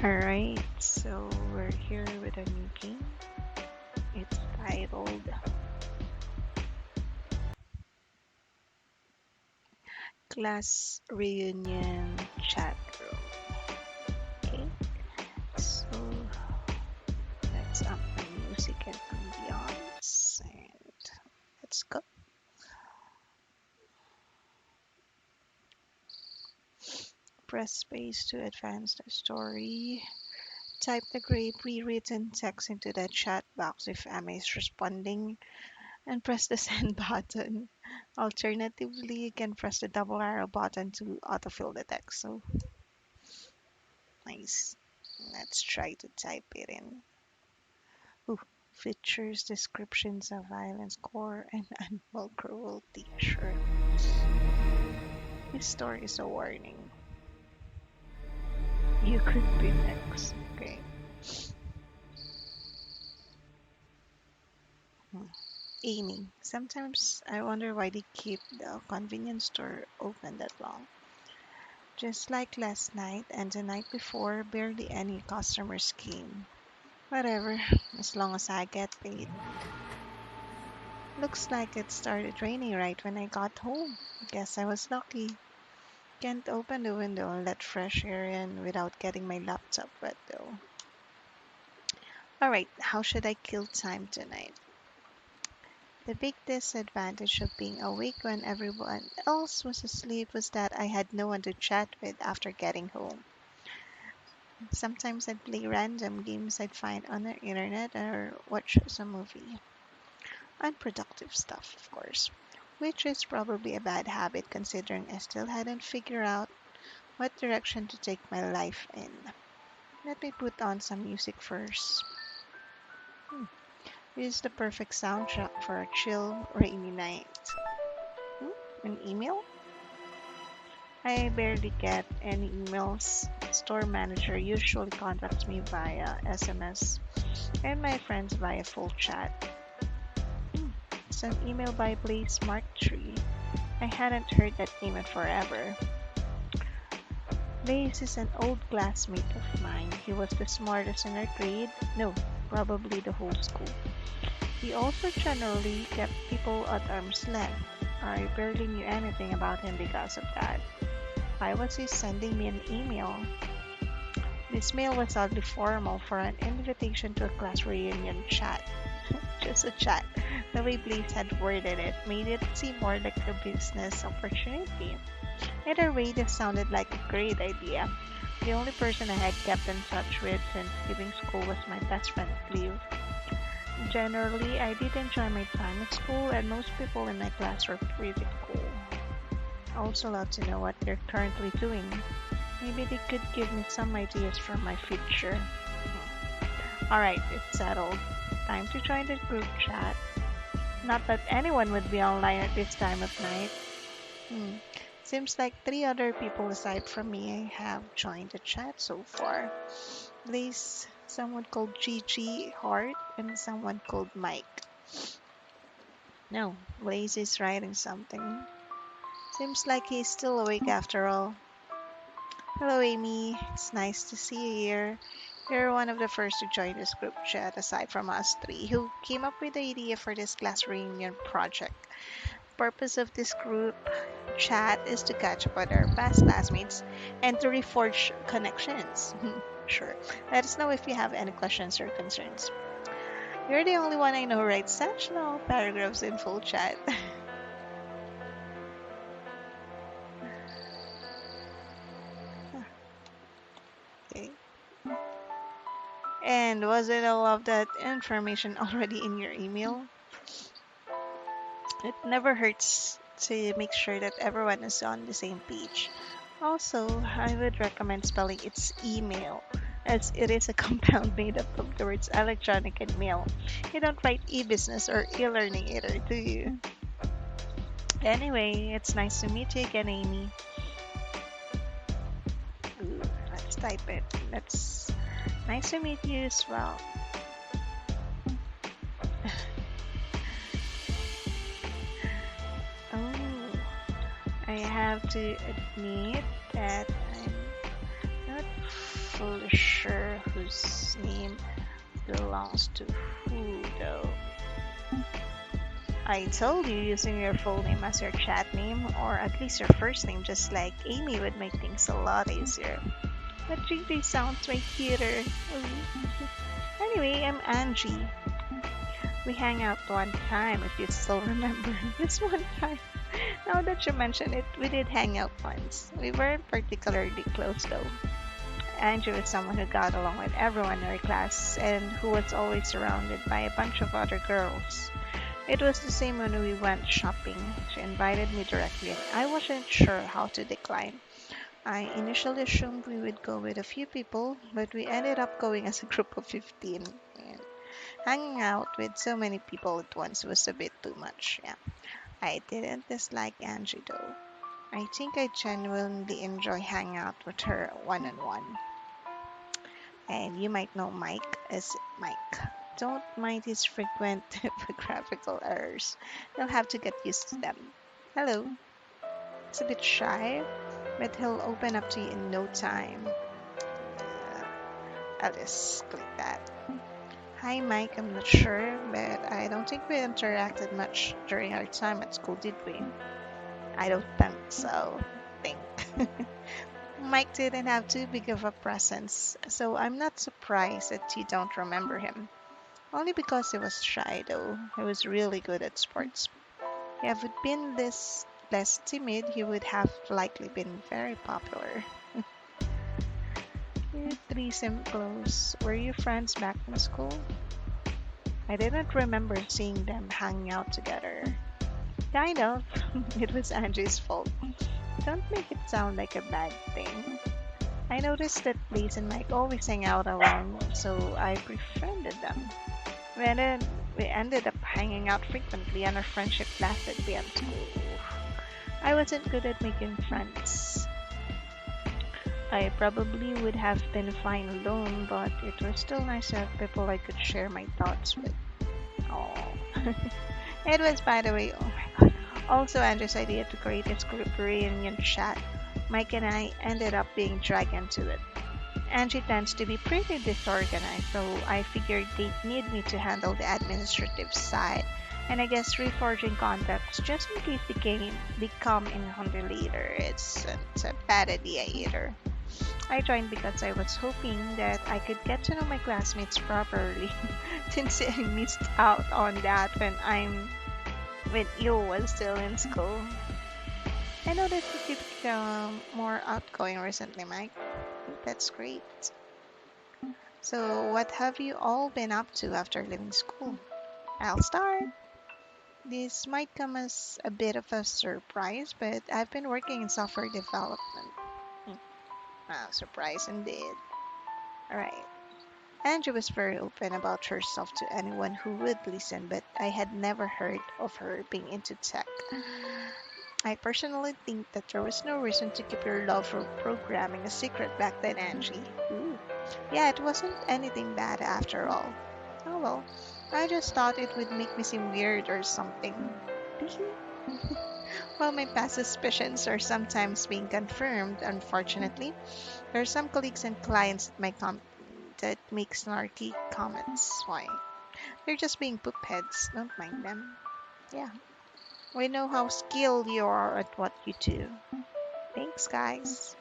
Alright, so we're here with a new game. It's titled Class Reunion Chat Room. Okay, so let's up the music and ambiance and let's go. Press space to advance the story. Type the gray pre-written text into the chat box if Emma is responding and press the send button. Alternatively, you can press the double arrow button to autofill the text. So nice. Let's try to type it in. Ooh, features descriptions of violence, gore, and animal cruelty. Sure. This story is a warning. You could be next. Okay. Hmm. Amy. Sometimes I wonder why they keep the convenience store open that long. Just like last night and the night before, barely any customers came. Whatever, as long as I get paid. Looks like it started raining right when I got home. Guess I was lucky. Can't open the window and let fresh air in without getting my laptop wet though. Alright, how should I kill time tonight? The big disadvantage of being awake when everyone else was asleep was that I had no one to chat with after getting home. Sometimes I'd play random games I'd find on the internet or watch some movie. Unproductive stuff, of course, which is probably a bad habit considering I still hadn't figured out what direction to take my life in. Let me put on some music first. Hmm. This is the perfect soundtrack for a chill, rainy night. An email? I barely get any emails. Store manager usually contacts me via SMS and my friends via full chat. It's an email by Blaze Mark III. I hadn't heard that name in forever. Blaze is an old classmate of mine. He was the smartest in our grade. No, probably the whole school. He also generally kept people at arm's length. I barely knew anything about him because of that. Why was he sending me an email? This mail was oddly formal for an invitation to a class reunion chat. Just a chat. The way Blaze had worded it made it seem more like a business opportunity. Either way, this sounded like a great idea. The only person I had kept in touch with since leaving school was my best friend, Cleve. Generally, I did enjoy my time at school, and most people in my class were pretty cool. I also love to know what they're currently doing. Maybe they could give me some ideas for my future. Alright, it's settled. Time to join the group chat. Not that anyone would be online at this time of night. Seems like three other people aside from me have joined the chat so far. There's someone called Gigi Hart and someone called Mike. No, Blaze is writing something. Seems like he's still awake after all. Hello, Amy. It's nice to see you here. You're one of the first to join this group chat aside from us three who came up with the idea for this class reunion project. Purpose of this group chat is to catch up with our past classmates and to reforge connections. Sure. Let us know if you have any questions or concerns. You're the only one I know who writes such long paragraphs in full chat. Okay. And wasn't all of that information already in your email? It never hurts to make sure that everyone is on the same page. Also, I would recommend spelling its email, as it is a compound made up of the words electronic and mail. You don't write e-business or e-learning either, do you? Anyway, it's nice to meet you again, Amy. Ooh, let's type it. Let's. Nice to meet you as well. Oh, I have to admit that I'm not fully sure whose name belongs to who, though. I told you using your full name as your chat name, or at least your first name, just like Amy, would make things a lot easier. But Gigi sounds way cuter. Ooh. Anyway, I'm Angie. We hang out one time, if you still remember. This one time. Now that you mention it, we did hang out once. We weren't particularly close though. Angie was someone who got along with everyone in her class and who was always surrounded by a bunch of other girls. It was the same when we went shopping. She invited me directly and I wasn't sure how to decline. I initially assumed we would go with a few people, but we ended up going as a group of 15. And hanging out with so many people at once was a bit too much. Yeah. I didn't dislike Angie though. I think I genuinely enjoy hanging out with her one on one. And you might know Mike as Mike. Don't mind his frequent typographical errors. You'll have to get used to them. Hello. He's a bit shy, but he'll open up to you in no time. I'll just click that. Hi, Mike. I'm not sure, but I don't think we interacted much during our time at school, did we? I don't think so. Think. Mike didn't have too big of a presence, so I'm not surprised that you don't remember him. Only because he was shy, though. He was really good at sports. If he'd been this less timid, he would have likely been very popular. You three seem close. Were you friends back in school? I didn't remember seeing them hanging out together. Kind of. It was Angie's fault. Don't make it sound like a bad thing. I noticed that Blaze and Mike always hang out alone, so I befriended them. We ended up hanging out frequently, and our friendship lasted beyond school. I wasn't good at making friends. I probably would have been fine alone, but it was still nice to have people I could share my thoughts with. Oh. It was, by the way, oh my god, also Andrew's idea to create this group reunion chat. Mike and I ended up being dragged into it. Angie tends to be pretty disorganized, so I figured they'd need me to handle the administrative side, and I guess reforging contacts just in case they come in handy later. It's a bad idea either. I joined because I was hoping that I could get to know my classmates properly, since I missed out on that when you was still in school. I noticed that you've become more outgoing recently, Mike. That's great. So, what have you all been up to after leaving school? I'll start. This might come as a bit of a surprise, but I've been working in software development. Hmm. Surprise indeed. Alright. Angie was very open about herself to anyone who would listen, but I had never heard of her being into tech. I personally think that there was no reason to keep your love for programming a secret back then, Angie. Ooh. Yeah, it wasn't anything bad after all. Oh well, I just thought it would make me seem weird or something. Well, my past suspicions are sometimes being confirmed, unfortunately. There are some colleagues and clients at my company that make snarky comments. Why? They're just being poop heads. Don't mind them. Yeah. We know how skilled you are at what you do. Thanks, guys.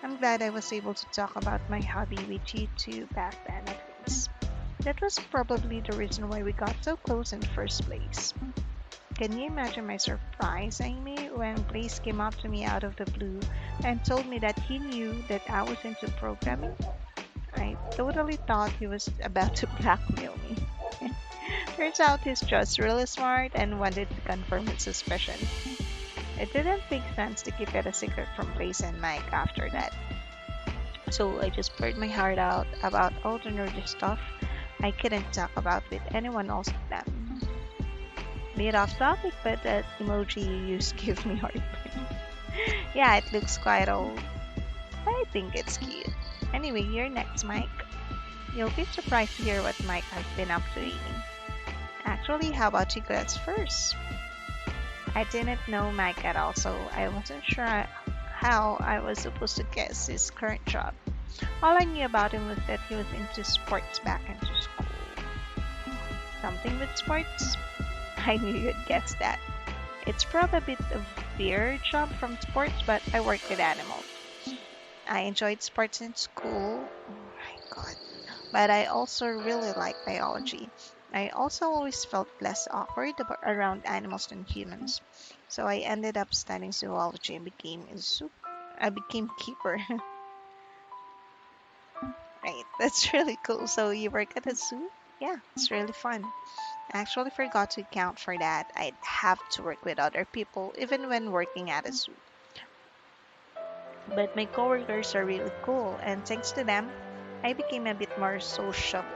I'm glad I was able to talk about my hobby with you two back then, at least. That was probably the reason why we got so close in the first place. Can you imagine my surprise, Amy, when Blaze came up to me out of the blue and told me that he knew that I was into programming? I totally thought he was about to blackmail me. Turns out he's just really smart and wanted to confirm his suspicion. It didn't make sense to keep it a secret from Blaze and Mike after that. So I just poured my heart out about all the nerdy stuff I couldn't talk about with anyone else but them. Bit off topic, but that emoji you used gave me heartburn. Yeah, it looks quite old. I think it's cute. Anyway, you're next, Mike. You'll be surprised to hear what Mike has been up to, Amy. Actually, how about you guys first? I didn't know Mike at all, so I wasn't sure how I was supposed to guess his current job. All I knew about him was that he was into sports back into school. Something with sports? I knew you'd guess that. It's probably a bit of weird jump from sports, but I worked with animals. I enjoyed sports in school. Oh my god. But I also really liked biology. I also always felt less awkward around animals than humans. So I ended up studying zoology and I became keeper. Right. That's really cool. So you work at a zoo? Yeah, it's really fun. I actually forgot to account for that. I'd have to work with other people even when working at a zoo. But my coworkers are really cool, and thanks to them, I became a bit more sociable.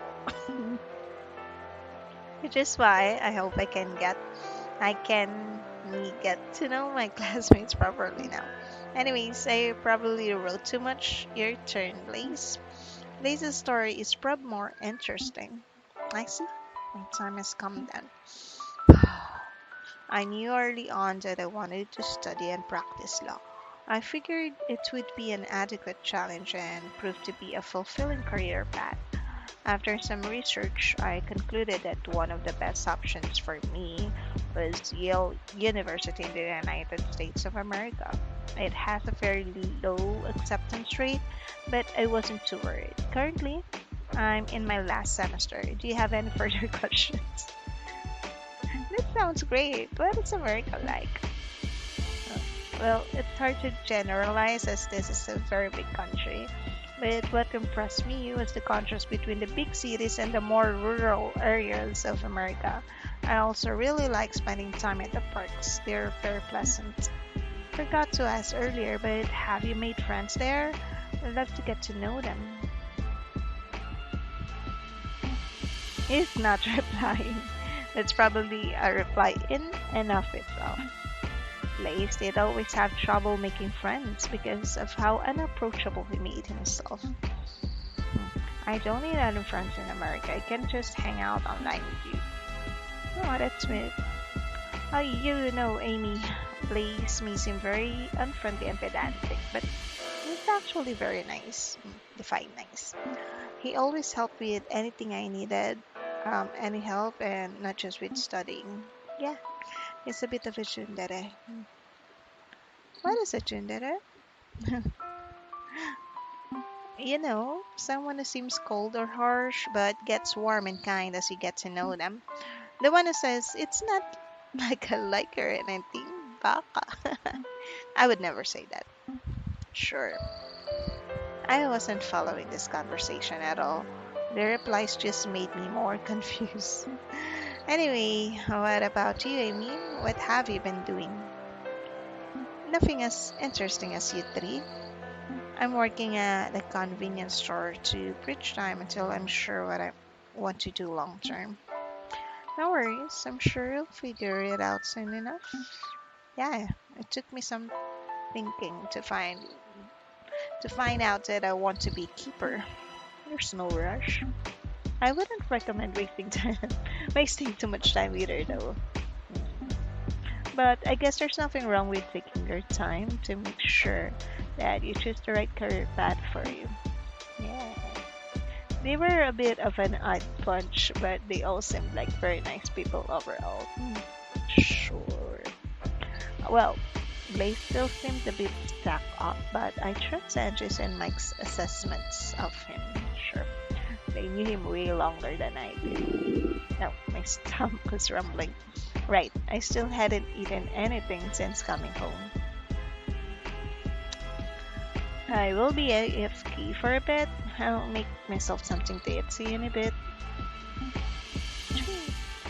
Which is why I can get to know my classmates properly now. Anyways, I probably wrote too much. Your turn, Blaze. Blaze's story is probably more interesting. I see. My time has come then. I knew early on that I wanted to study and practice law. I figured it would be an adequate challenge and prove to be a fulfilling career path. After some research, I concluded that one of the best options for me was Yale University in the United States of America. It has a fairly low acceptance rate, but I wasn't too worried. Currently, I'm in my last semester. Do you have any further questions? That sounds great. What is America like? Well, it's hard to generalize as this is a very big country. But what impressed me was the contrast between the big cities and the more rural areas of America. I also really like spending time at the parks. They're very pleasant. Forgot to ask earlier, but have you made friends there? I'd love to get to know them. He's not replying. That's probably a reply in and of itself. Lace did always have trouble making friends because of how unapproachable he made himself. I don't need any friends in America. I can just hang out online with you. Oh, that's sweet. Oh, you know, Amy, Blaze may seem very unfriendly and pedantic, but he's actually very nice. Define nice. He always helped me with anything I needed, any help, and not just with studying. Yeah, he's a bit of a tsundere. What is a tsundere? You know, someone who seems cold or harsh, but gets warm and kind as you get to know them. The one who says, it's not like I like her or anything, baka. I would never say that. Sure, I wasn't following this conversation at all. The replies just made me more confused. Anyway, what about you, Amy? What have you been doing? Nothing as interesting as you three. I'm working at a convenience store to bridge time until I'm sure what I want to do long term. No worries, I'm sure you'll figure it out soon enough. Yeah, it took me some thinking to find out that I want to be keeper. There's no rush. I wouldn't recommend wasting time wasting too much time either though. But I guess there's nothing wrong with taking your time to make sure that you choose the right career path for you. Yeah. They were a bit of an odd bunch, but they all seemed like very nice people overall. Sure. Well, Blaze still seemed a bit stuck up, but I trust Andrew's and Mike's assessments of him. Sure. They knew him way longer than I did. No, my stomach was rumbling. Right, I still hadn't eaten anything since coming home. I will be AFK for a bit. I'll make myself something to eat. See you in a bit.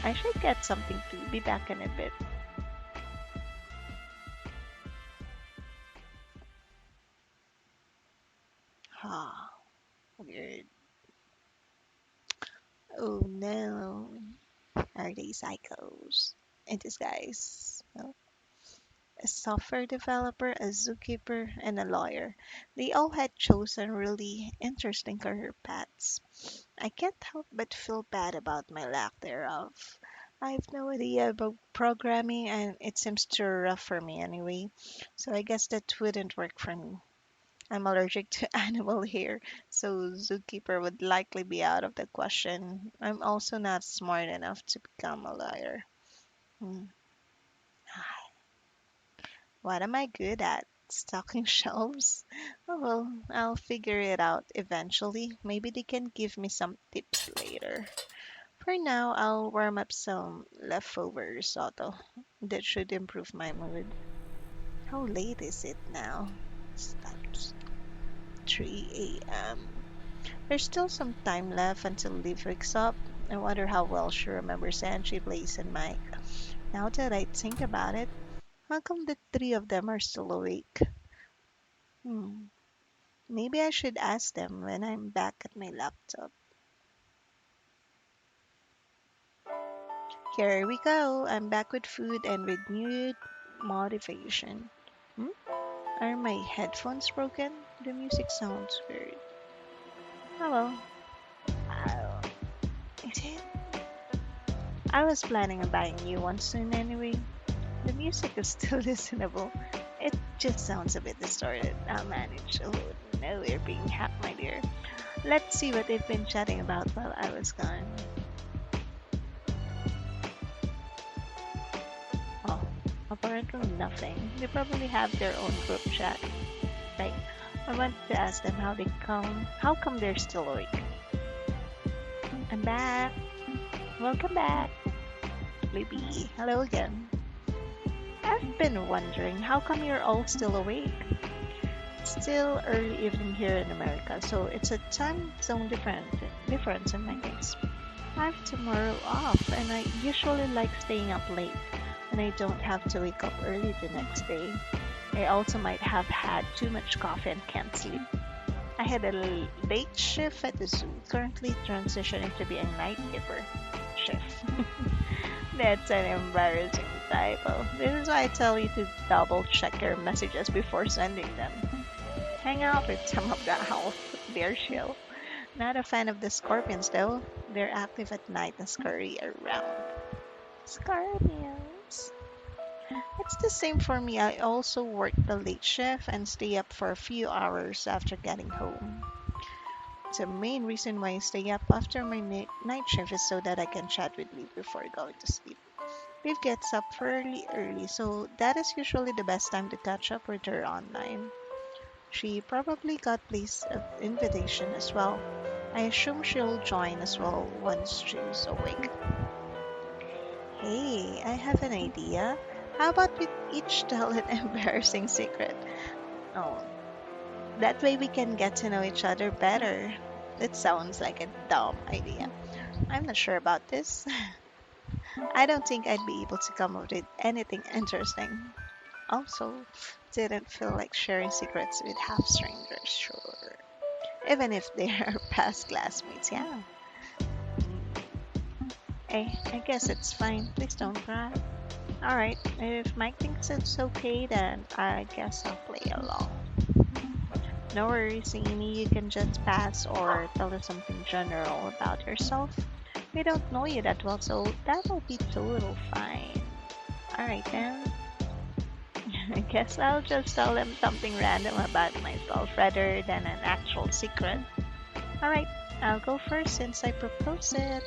I should get something to be back in a bit. Ah, weird. Oh no. Are they psychos? In disguise. Well, a software developer, a zookeeper, and a lawyer. They all had chosen really interesting career paths. I can't help but feel bad about my lack thereof. I have no idea about programming, and it seems too rough for me anyway, so I guess that wouldn't work for me. I'm allergic to animal hair, so zookeeper would likely be out of the question. I'm also not smart enough to become a lawyer. Hmm. What am I good at? Stocking shelves? Oh well, I'll figure it out eventually. Maybe they can give me some tips later. For now, I'll warm up some leftover risotto. That should improve my mood. How late is it now? That's 3 a.m. There's still some time left until Liv wakes up. I wonder how well she remembers Angie, Blaze, and Mike. Now that I think about it, how come the three of them are still awake? Hmm. Maybe I should ask them when I'm back at my laptop. Here we go. I'm back with food and renewed motivation. Hmm? Are my headphones broken? The music sounds weird. Oh well. Oh, is it? I was planning on buying new ones soon anyway. The music is still listenable. It just sounds a bit distorted. I'll manage. Oh no, you're being hacked, my dear. Let's see what they've been chatting about while I was gone. Oh, apparently nothing. They probably have their own group chat, right? I wanted to ask them how come they're still awake. I'm back. Welcome back, baby. Hello again. I've been wondering how come you're all still awake? It's still early evening here in America, so it's a time zone difference in my case. I have tomorrow off, and I usually like staying up late, and I don't have to wake up early the next day. I also might have had too much coffee and can't sleep. I had a late shift at the zoo, currently transitioning to be a night keeper shift. That's an embarrassing typo. This is why I tell you to double check your messages before sending them. Hang out with some of the owls. They're chill. Not a fan of the scorpions though. They're active at night and scurry around. Scorpions. It's the same for me. I also work the late shift and stay up for a few hours after getting home. The main reason why I stay up after my night shift is so that I can chat with Liv before going to sleep. Liv gets up fairly early, so that is usually the best time to catch up with her online. She probably got Blaze's invitation as well. I assume she'll join as well once she's awake. Hey, I have an idea. How about we each tell an embarrassing secret? Oh, that way we can get to know each other better. That sounds like a dumb idea. I'm not sure about this. I don't think I'd be able to come up with anything interesting. Also, didn't feel like sharing secrets with half strangers, sure. Even if they are past classmates, yeah. Hey, I guess it's fine. Please don't cry. Alright, if Mike thinks it's okay, then I guess I'll play along. No worries, Amy, you can just pass or tell us something general about yourself. We don't know you that well, so that'll be total fine. Alright then, I guess I'll just tell them something random about myself rather than an actual secret. Alright, I'll go first since I proposed it.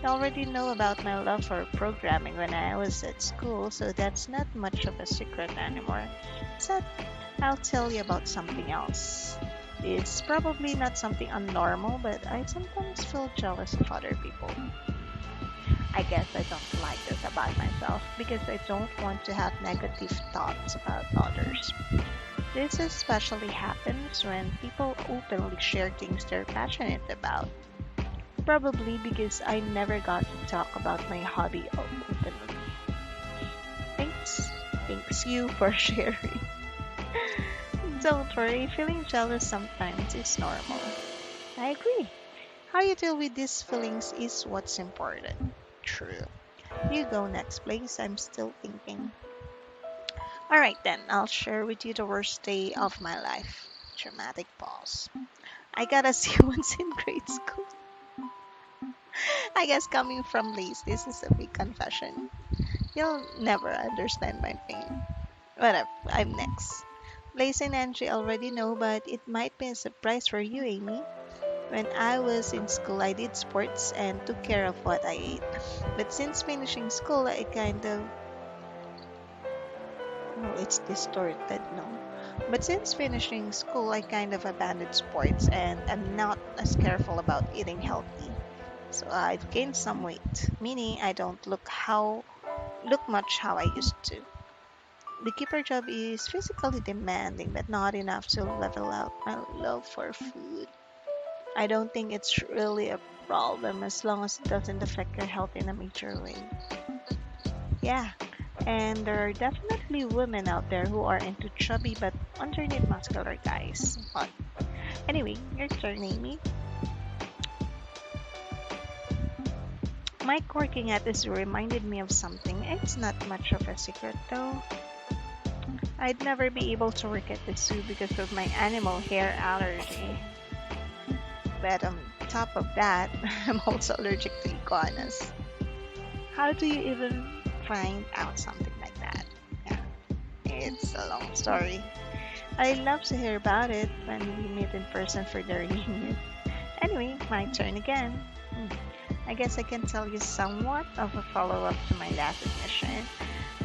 You already know about my love for programming when I was at school, so that's not much of a secret anymore. Except I'll tell you about something else. It's probably not something unnormal, but I sometimes feel jealous of other people. I guess I don't like this about myself because I don't want to have negative thoughts about others. This especially happens when people openly share things they're passionate about. Probably because I never got to talk about my hobby openly. Thanks. Thanks you for sharing. Don't worry, feeling jealous sometimes is normal. I agree. How you deal with these feelings is what's important. True. You go next, please. I'm still thinking. Alright then, I'll share with you the worst day of my life. Dramatic pause. I got a C once in grade school. I guess coming from Liz, this is a big confession. You'll never understand my pain. Whatever, I'm next. Blaze and Angie already know, but it might be a surprise for you, Amy. When I was in school, I did sports and took care of what I ate. But since finishing school, I kind of, oh, it's distorted, no. But since finishing school, I kind of abandoned sports and I'm not as careful about eating healthy. So I've gained some weight, meaning I don't look much how I used to. The keeper job is physically demanding, but not enough to level out my love for food. I don't think it's really a problem as long as it doesn't affect your health in a major way. Yeah, and there are definitely women out there who are into chubby but underneath muscular guys. But anyway, your turn, Amy. Mike working at this reminded me of something. It's not much of a secret though. I'd never be able to work at the zoo because of my animal hair allergy. But on top of that, I'm also allergic to iguanas. How do you even find out something like that? Yeah, it's a long story. I love to hear about it when we meet in person for the reunion. Anyway, my turn again. I guess I can tell you somewhat of a follow up to my last admission.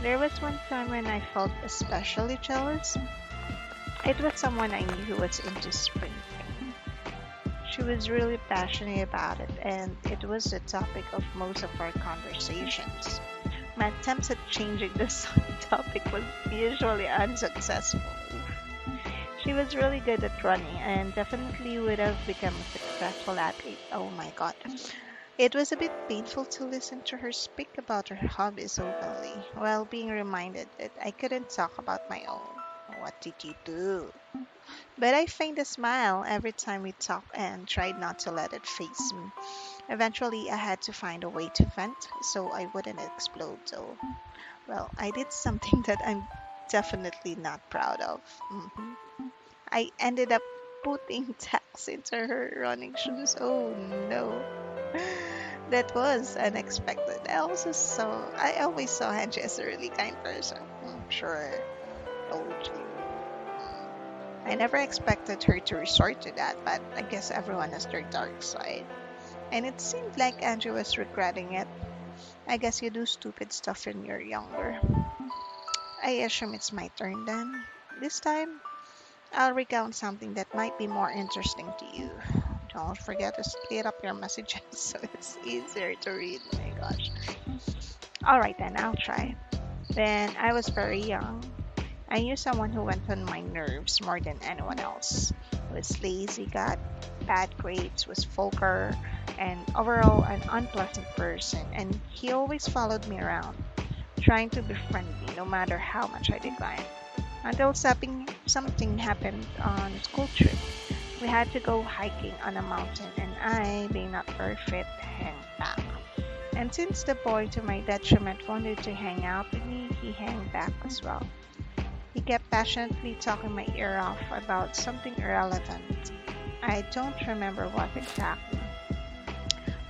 There was one time when I felt especially jealous. It was someone I knew who was into sprinting. She was really passionate about it, and it was the topic of most of our conversations. My attempts at changing the topic was usually unsuccessful. She was really good at running and definitely would have become a successful athlete. Oh my god. It was a bit painful to listen to her speak about her hobbies openly while being reminded that I couldn't talk about my own. What did you do? But I feigned a smile every time we talked and tried not to let it face me. Eventually, I had to find a way to vent so I wouldn't explode, though. Well, I did something that I'm definitely not proud of. I ended up putting tacks into her running shoes. Oh no. That was unexpected. I always saw Angie as a really kind person. Sure, told you. I never expected her to resort to that, but I guess everyone has their dark side. And it seemed like Angie was regretting it. I guess you do stupid stuff when you're younger. I assume it's my turn then. This time, I'll recount something that might be more interesting to you. Don't forget to split up your messages so it's easier to read. My gosh. Alright then, I'll try. When I was very young, I knew someone who went on my nerves more than anyone else. Was lazy, got bad grades, was vulgar, and overall an unpleasant person. And he always followed me around, trying to befriend me no matter how much I declined. Until something happened on a school trip. We had to go hiking on a mountain, and I, being not very fit, hung back. And since the boy, to my detriment, wanted to hang out with me, he hung back as well. He kept passionately talking my ear off about something irrelevant. I don't remember what exactly.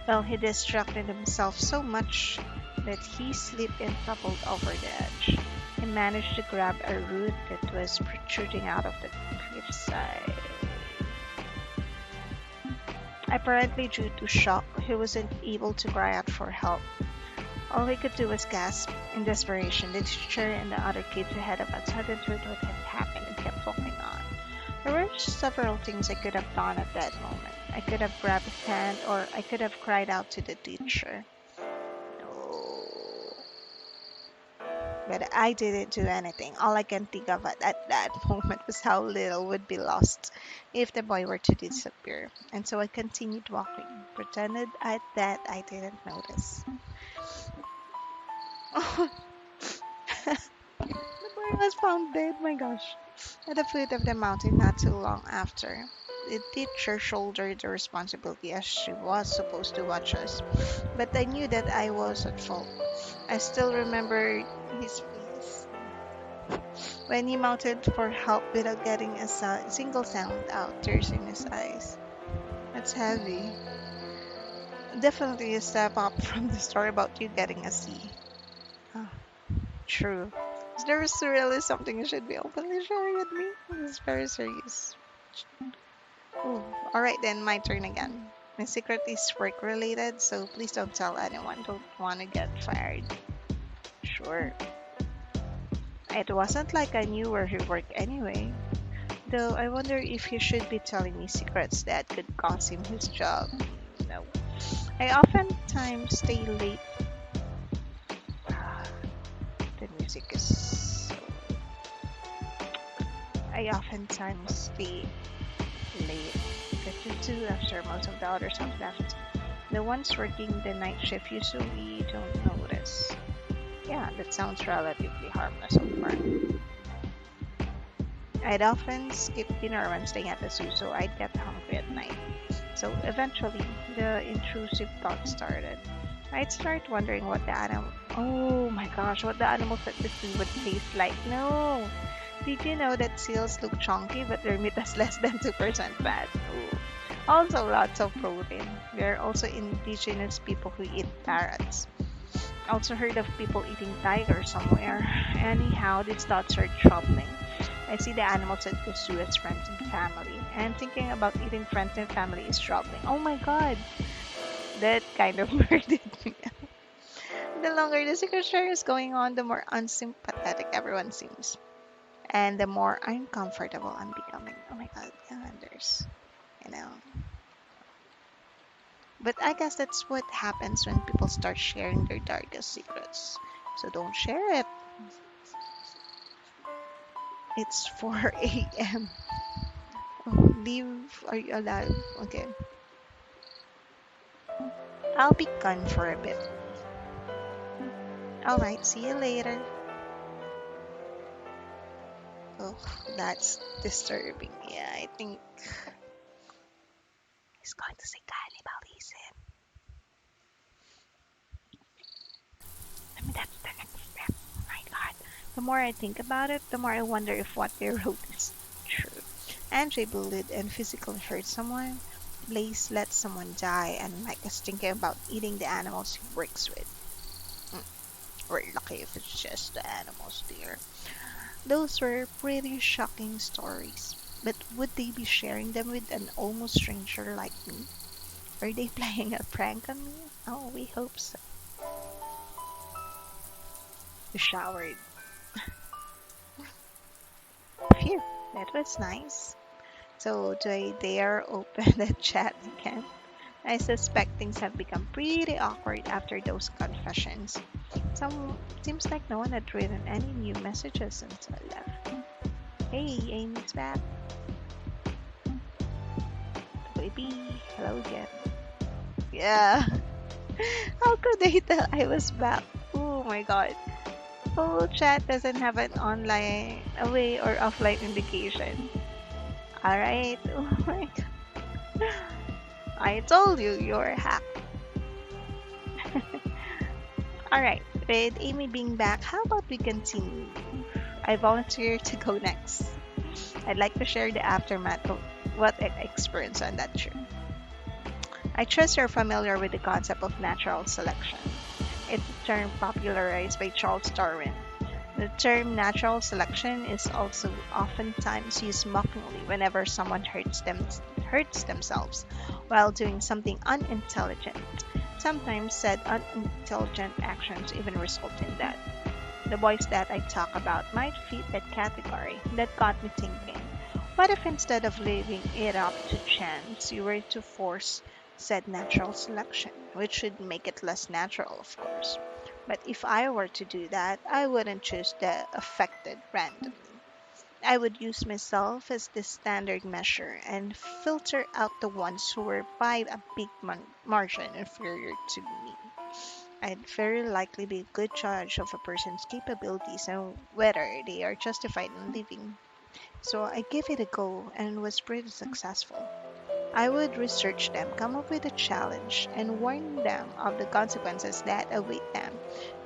Well, he distracted himself so much that he slipped and toppled over the edge. He managed to grab a root that was protruding out of the cliffside. Apparently, due to shock, he wasn't able to cry out for help. All he could do was gasp in desperation. The teacher and the other kids ahead of us hadn't heard what had happened and kept walking on. There were several things I could have done at that moment. I could have grabbed his hand, or I could have cried out to the teacher. No. But I didn't do anything. All I can think of at that moment was how little would be lost if the boy were to disappear. And so I continued walking, pretended that I didn't notice. The boy was found dead, my gosh, at the foot of the mountain not too long after. The teacher shouldered the responsibility as she was supposed to watch us, but I knew that I was at fault. I still remember his face when he mounted for help without getting a single sound out, tears in his eyes. That's heavy. Definitely a step up from the story about you getting a C. Oh, true. Is there really something you should be openly sharing with me? This is very serious. Ooh, alright then, my turn again. My secret is work related, so please don't tell anyone. Don't want to get fired. Sure. It wasn't like I knew where he worked anyway. Though I wonder if he should be telling me secrets that could cost him his job. No. I oftentimes stay late. The music is so. I oftentimes stay late. Because too after most of the others have left. The ones working the night shift usually don't notice. Yeah, that sounds relatively harmless so far. I'd often skip dinner when staying at the zoo, so I'd get hungry at night. So eventually, the intrusive thought started. I'd start wondering what the animal. Oh my gosh, what the animals at the zoo would taste like. No! Did you know that seals look chunky, but their meat has less than 2% fat? Ooh. Also, lots of protein. There are also indigenous people who eat parrots. Also heard of people eating tigers somewhere. Anyhow, these thoughts are troubling. I see the animals at the zoo as friends and family, and thinking about eating friends and family is troubling. Oh my god, that kind of murdered me. The longer the secretary is going on, the more unsympathetic everyone seems, and the more uncomfortable I'm becoming. Oh my god, calendars, you know. But I guess that's what happens when people start sharing their darkest secrets. So don't share it. It's 4 a.m. Oh, leave. Are you alive? Okay. I'll be gone for a bit. Alright, see you later. Oh, that's disturbing. Yeah, I think he's going to say cannibalism. I mean, that's the next step. Oh my god. The more I think about it, the more I wonder if what they wrote is true. Andre bullied and physically hurt someone. Blaze let someone die, and Mike is thinking about eating the animals he works with. Mm, we're lucky if it's just the animals, dear. Those were pretty shocking stories. But would they be sharing them with an almost stranger like me? Are they playing a prank on me? Oh, we hope so. You showered. Phew, that was nice. So, do I dare open the chat again? I suspect things have become pretty awkward after those confessions. Some seems like no one had written any new messages since I left. Hey, Amy's back. Baby, hello again. Yeah. How could they tell I was back? Oh my god. Full chat doesn't have an online away or offline indication. Alright. Oh my god. I told you you're hacked. Alright. With Amy being back, how about we continue? I volunteer to go next. I'd like to share the aftermath of what I experienced on that trip. I trust you're familiar with the concept of natural selection. It's a term popularized by Charles Darwin. The term natural selection is also oftentimes used mockingly whenever someone hurts themselves while doing something unintelligent. Sometimes said unintelligent actions even result in death. The boys that I talk about might fit that category. That got me thinking. What if instead of leaving it up to chance, you were to force said natural selection, which would make it less natural, of course. But if I were to do that, I wouldn't choose the affected randomly. I would use myself as the standard measure and filter out the ones who were by a big margin inferior to me. I'd very likely be a good judge of a person's capabilities and whether they are justified in living. So I gave it a go and was pretty successful. I would research them, come up with a challenge, and warn them of the consequences that await them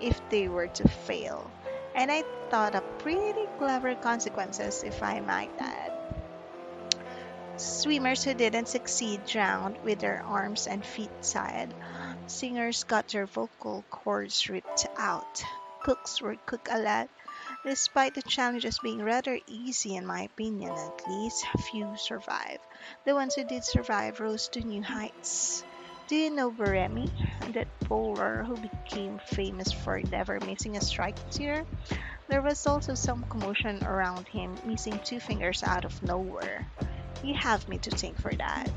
if they were to fail. And I thought of pretty clever consequences, if I might add. Swimmers who didn't succeed drowned with their arms and feet tied. Singers got their vocal cords ripped out. cooks would cook a lot. Despite the challenges being rather easy in my opinion, at least few survive. The ones who did survive rose to new heights. Do you know Baremi, that bowler who became famous for never missing a strike this year? There was also some commotion around him missing two fingers out of nowhere. You have me to thank for that.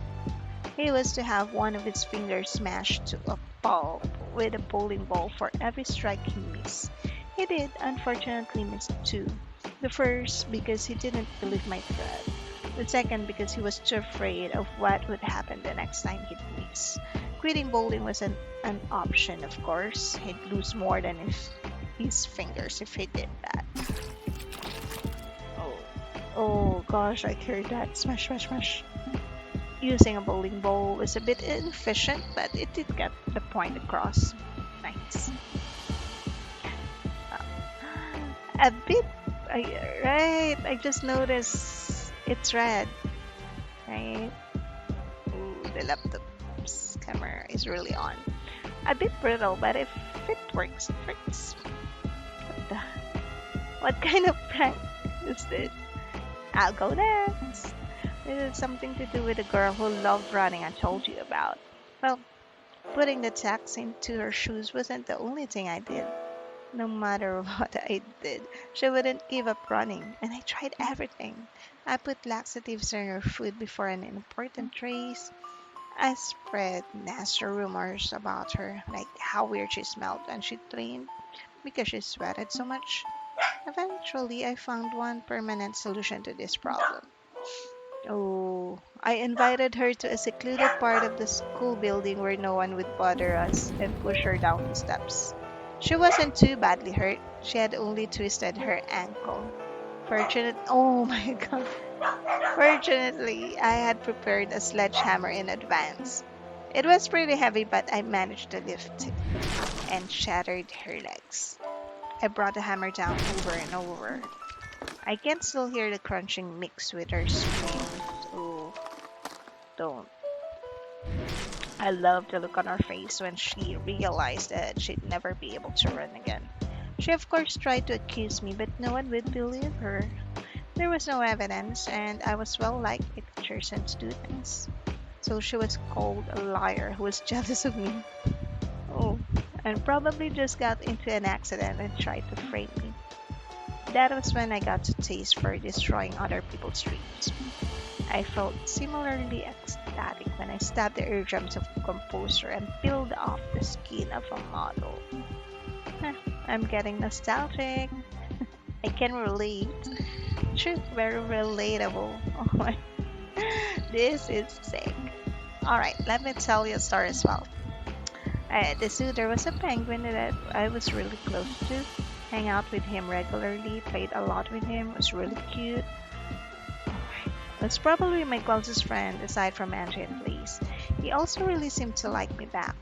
He was to have one of his fingers smashed to a pulp with a bowling ball for every strike he missed. He did unfortunately miss two. The first because he didn't believe my threat. The second because he was too afraid of what would happen the next time he'd miss. Quitting bowling was an option, of course. He'd lose more than his fingers if he did that. Oh, oh gosh, I heard that. Smash, smash, smash. Using a bowling ball was a bit inefficient, but it did get the point across. Nice. A bit, right? I just noticed it's red, right? Ooh, the laptop's camera is really on. A bit brittle, but if it works, it works. What, the, what kind of prank is this? I'll go next. This is something to do with the girl who loved running I told you about. Well, putting the tacks into her shoes wasn't the only thing I did. No matter what I did, she wouldn't give up running, and I tried everything. I put laxatives in her food before an important race. I spread nasty rumors about her, like how weird she smelled when she trained because she sweated so much. Eventually, I found one permanent solution to this problem. Oh, I invited her to a secluded part of the school building where no one would bother us and push her down the steps. She wasn't too badly hurt. She had only twisted her ankle. Oh my god. Fortunately, I had prepared a sledgehammer in advance. It was pretty heavy, but I managed to lift it and shattered her legs. I brought the hammer down over and over. I can still hear the crunching mix with her screams. Oh, don't. I loved the look on her face when she realized that she'd never be able to run again. She, of course, tried to accuse me, but no one would believe her. There was no evidence, and I was well liked by teachers and students. So she was called a liar who was jealous of me. Oh, and probably just got into an accident and tried to frame me. That was when I got to taste for destroying other people's dreams. I felt similarly ecstatic when I stabbed the eardrums of a composer and peeled off the skin of a model. Heh, I'm getting nostalgic. I can relate. True, very relatable. Oh my, this is sick. Alright, let me tell you a story as well. At the zoo, there was a penguin that I was really close to. Hang out with him regularly, played a lot with him, was really cute. Was probably my closest friend aside from Angie and Blaze. He also really seemed to like me back.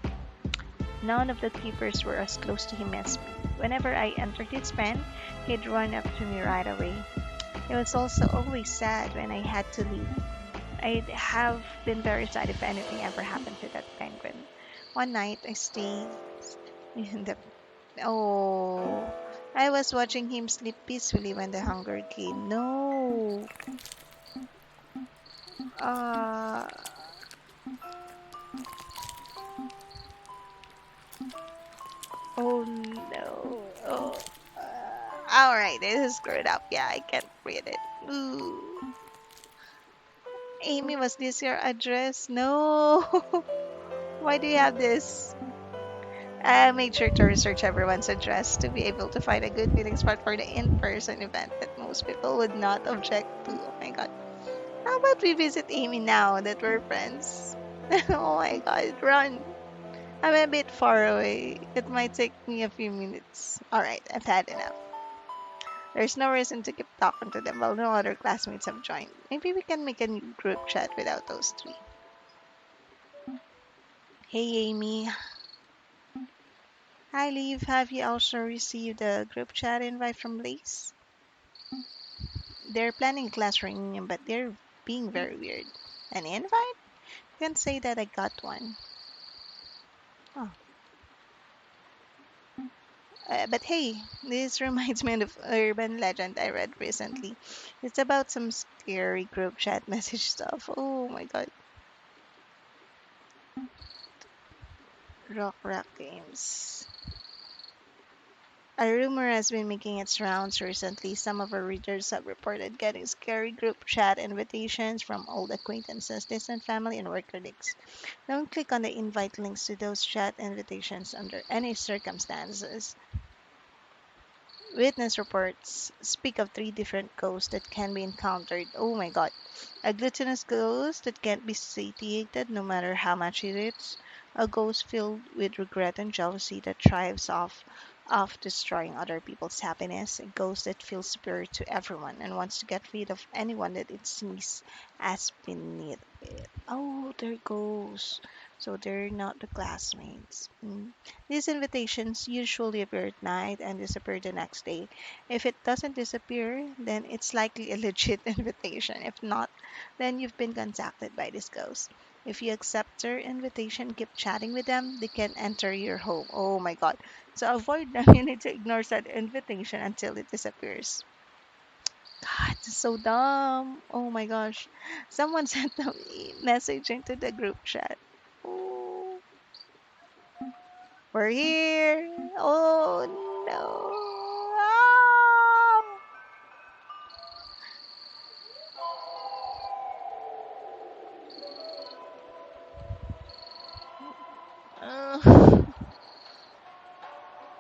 None of the keepers were as close to him as me. Whenever I entered his pen, he'd run up to me right away. He was also always sad when I had to leave. I'd have been very sad if anything ever happened to that penguin. One night, I stayed in the. Oh, I was watching him sleep peacefully when the hunger came. No. Uh, oh no. Oh. Alright, this is screwed up. Yeah, I can't read it. Ooh. Amy, was this your address? No. Why do you have this? I made sure to research everyone's address to be able to find a good meeting spot for the in-person event that most people would not object to. Oh my god. How about we visit Amy now that we're friends? Oh my god, run. I'm a bit far away. It might take me a few minutes. Alright, I've had enough. There's no reason to keep talking to them while no other classmates have joined. Maybe we can make a new group chat without those three. Hey Amy. Hi Liv, have you also received a group chat invite from Blaze? They're planning a class reunion, but they're being very weird. An invite? Can't say that I got one. Oh, But hey, this reminds me of urban legend I read recently. It's about some scary group chat message stuff. Oh my god. Rock games. A rumor has been making its rounds recently. Some of our readers have reported getting scary group chat invitations from old acquaintances, distant family, and work colleagues. Don't click on the invite links to those chat invitations under any circumstances. Witness reports speak of three different ghosts that can be encountered. Oh my god. A gluttonous ghost that can't be satiated no matter how much it eats. A ghost filled with regret and jealousy that thrives off destroying other people's happiness. A ghost that feels superior to everyone and wants to get rid of anyone that it sees as beneath it. Oh, there goes. So they're not the classmates. These invitations usually appear at night and disappear the next day. If it doesn't disappear, then it's likely a legit invitation. If not, then you've been contacted by this ghost. If you accept their invitation, keep chatting with them, they can enter your home. Oh my god. To avoid them, you need to ignore that invitation until it disappears. God, this is so dumb. Oh my gosh. Someone sent a message into the group chat. Oh, we're here. Oh no. Ah.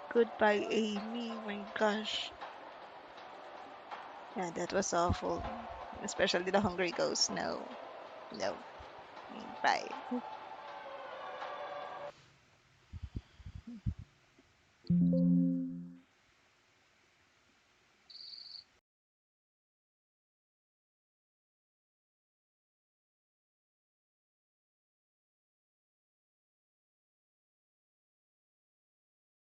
Goodbye, Amy. My gosh. Yeah, that was awful. Especially the hungry ghost. No, no. Bye.